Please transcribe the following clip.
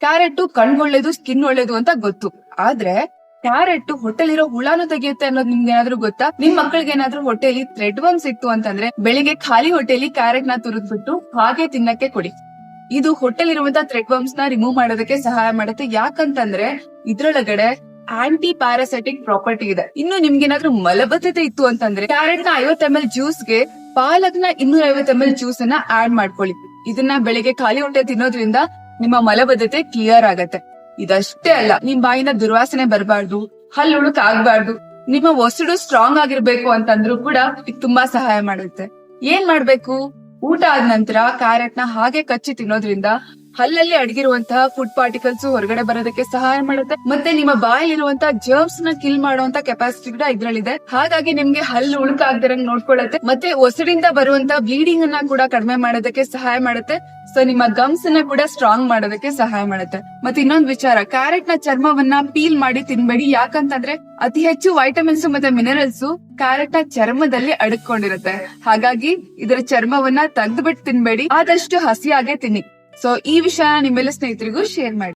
Carrot ಕಣ್ಗೊಳ್ಳೇದು, skin ಒಳ್ಳೇದು ಅಂತ ಗೊತ್ತು. ಆದ್ರೆ ಕ್ಯಾರೆಟ್ ಹೊಟ್ಟೆಲಿರೋ ಹುಳಾನು ತೆಗೆಯುತ್ತೆ ಅನ್ನೋದು ನಿಮ್ಗೆ ಏನಾದ್ರು ಗೊತ್ತಾ? ನಿಮ್ ಮಕ್ಳಿಗೆ ಏನಾದ್ರು ಹೊಟ್ಟೆಲಿ ಥ್ರೆಡ್ ವರ್ಮ್ಸ್ ಇತ್ತು ಅಂತಂದ್ರೆ ಬೆಳಿಗ್ಗೆ ಖಾಲಿ ಹೊಟ್ಟೆಲಿ ಕ್ಯಾರೆಟ್ ನ ತುರಿದ್ಬಿಟ್ಟು ಹಾಗೆ ತಿನ್ನಕ್ಕೆ ಕೊಡಿ. ಇದು ಹೊಟ್ಟೆಲಿರುವಂತ ಥ್ರೆಡ್ ವರ್ಮ್ಸ್ ನ ರಿಮೂವ್ ಮಾಡೋದಕ್ಕೆ ಸಹಾಯ ಮಾಡುತ್ತೆ. ಯಾಕಂತಂದ್ರೆ ಇದ್ರೊಳಗಡೆ ಆಂಟಿ ಪ್ಯಾರಾಸೈಟಿಕ್ ಪ್ರಾಪರ್ಟಿ ಇದೆ. ಇನ್ನು ನಿಮ್ಗೇನಾದ್ರೂ ಮಲಬದ್ಧತೆ ಇತ್ತು ಅಂತಂದ್ರೆ ಕ್ಯಾರೆಟ್ ನ 50 ml ಜ್ಯೂಸ್ಗೆ ಪಾಲಕ್ನ 250 ml ಜ್ಯೂಸ್ ಅನ್ನ ಆಡ್ ಮಾಡ್ಕೊಳ್ಳಿ. ಇದನ್ನ ಬೆಳಿಗ್ಗೆ ಖಾಲಿ ಹೊಟ್ಟೆ ತಿನ್ನೋದ್ರಿಂದ ನಿಮ್ಮ ಮಲಬದ್ಧತೆ ಕ್ಲಿಯರ್ ಆಗತ್ತೆ. ಇದಷ್ಟೇ ಅಲ್ಲ, ನಿಮ್ ಬಾಯಿಂದ ದುರ್ವಾಸನೆ ಬರಬಾರ್ದು, ಹಲ್ಲು ಉಳುಕ್ ಆಗ್ಬಾರ್ದು, ನಿಮ್ಮ ಒಸಡು ಸ್ಟ್ರಾಂಗ್ ಆಗಿರ್ಬೇಕು ಅಂತಂದ್ರೂ ಕೂಡ ಇದು ತುಂಬಾ ಸಹಾಯ ಮಾಡುತ್ತೆ. ಏನ್ ಮಾಡ್ಬೇಕು? ಊಟ ಆದ ನಂತರ ಕ್ಯಾರೆಟ್ ನ ಹಾಗೆ ಕಚ್ಚಿ ತಿನ್ನೋದ್ರಿಂದ ಹಲ್ಲಲ್ಲಿ ಅಡಗಿರುವಂತಹ ಫುಡ್ ಪಾರ್ಟಿಕಲ್ಸ್ ಹೊರಗಡೆ ಬರೋದಕ್ಕೆ ಸಹಾಯ ಮಾಡುತ್ತೆ. ಮತ್ತೆ ನಿಮ್ಮ ಬಾಯಲ್ಲಿರುವಂತಹ ಜರ್ಮ್ಸ್ ನ ಕಿಲ್ ಮಾಡುವಂತ ಕೆಪಾಸಿಟಿ ಕೂಡ ಇದ್ರಲ್ಲಿದೆ. ಹಾಗಾಗಿ ನಿಮ್ಗೆ ಹಲ್ಲು ಉಳುಕಾಗ್ದಿರಂಗ್ ನೋಡ್ಕೊಳ್ಳುತ್ತೆ. ಮತ್ತೆ ಒಸಡಿಂದ ಬರುವಂತ ಬ್ಲೀಡಿಂಗ್ ಅನ್ನ ಕೂಡ ಕಡಿಮೆ ಮಾಡೋದಕ್ಕೆ ಸಹಾಯ ಮಾಡುತ್ತೆ. ಸೊ ನಿಮ್ಮ ಗಮ್ಸ್ ಅನ್ನ ಕೂಡ ಸ್ಟ್ರಾಂಗ್ ಮಾಡೋದಕ್ಕೆ ಸಹಾಯ ಮಾಡುತ್ತೆ. ಮತ್ತೆ ಇನ್ನೊಂದು ವಿಚಾರ, ಕ್ಯಾರೆಟ್ ನ ಚರ್ಮವನ್ನ ಪೀಲ್ ಮಾಡಿ ತಿನ್ಬೇಡಿ. ಯಾಕಂತಂದ್ರೆ ಅತಿ ಹೆಚ್ಚು ವೈಟಮಿನ್ಸ್ ಮತ್ತೆ ಮಿನರಲ್ಸ್ ಕ್ಯಾರೆಟ್ ನ ಚರ್ಮದಲ್ಲಿ ಅಡಕೊಂಡಿರುತ್ತೆ. ಹಾಗಾಗಿ ಇದರ ಚರ್ಮವನ್ನ ತೆಗೆದ್ಬಿಟ್ಟು ತಿನ್ಬೇಡಿ, ಆದಷ್ಟು ಹಸಿಯಾಗೆ ತಿನ್ನಿ. ಸೊ ಈ ವಿಷಯ ನಿಮ್ಮೆಲ್ಲ ಸ್ನೇಹಿತರಿಗೂ ಶೇರ್ ಮಾಡಿ.